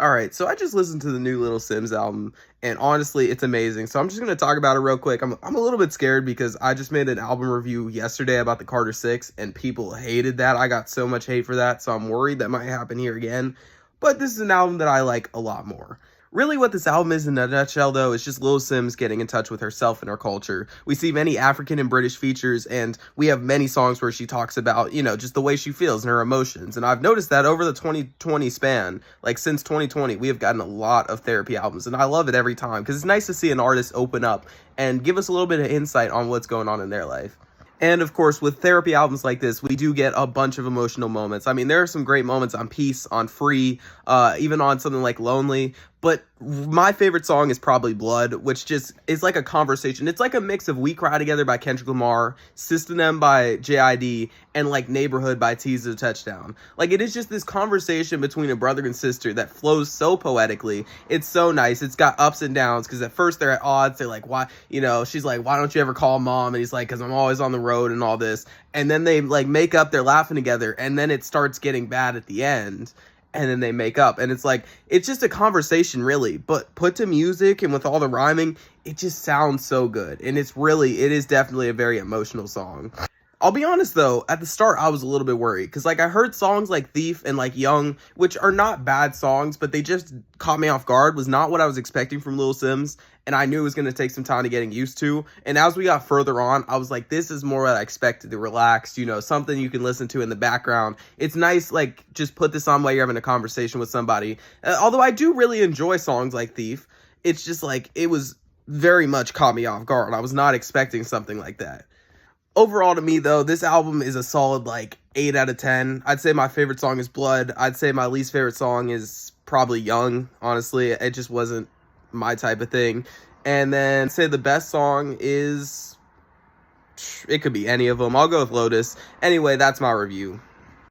All right, so I just listened to the new Little Simz album, and honestly, it's amazing. So I'm just gonna talk about it real quick. I'm a little bit scared because I just made an album review yesterday about the Carter 6, and people hated that. I got so much hate for that, so I'm worried that might happen here again. But this is an album that I like a lot more. Really, what this album is in a nutshell, though, is just Little Simz getting in touch with herself and her culture. We see many African and British features, and we have many songs where she talks about, just the way she feels and her emotions. And I've noticed that over the 2020 span, like since 2020, we have gotten a lot of therapy albums, and I love it every time because it's nice to see an artist open up and give us a little bit of insight on what's going on in their life. And of course, with therapy albums like this, we do get a bunch of emotional moments. I mean, there are some great moments on Peace, on Free, even on something like Lonely. But my favorite song is probably Blood, which just is like a conversation. It's like a mix of We Cry Together by Kendrick Lamar, System M by JID, and like Neighborhood by Tease the Touchdown. Like, it is just this conversation between a brother and sister that flows so poetically. It's so nice. It's got ups and downs because at first they're at odds. They're like, why, she's like, why don't you ever call mom? And he's like, because I'm always on the road and all this. And then they like make up, they're laughing together, and then it starts getting bad at the end. And then they make up, and it's like, it's just a conversation, really, but put to music and with all the rhyming, it just sounds so good. And it is definitely a very emotional song. I'll be honest, though, at the start, I was a little bit worried, because, like, I heard songs like Thief and, like, Young, which are not bad songs, but they just caught me off guard, was not what I was expecting from Little Simz, and I knew it was going to take some time to getting used to, and as we got further on, I was like, this is more what I expected, the relaxed, something you can listen to in the background. It's nice, like, just put this on while you're having a conversation with somebody, although I do really enjoy songs like Thief. It's just, like, it was very much caught me off guard. I was not expecting something like that. Overall, to me, though, this album is a solid, like, 8 out of 10. I'd say my favorite song is Blood. I'd say my least favorite song is probably Young, honestly. It just wasn't my type of thing. And then, say the best song is... It could be any of them. I'll go with Lotus. Anyway, that's my review.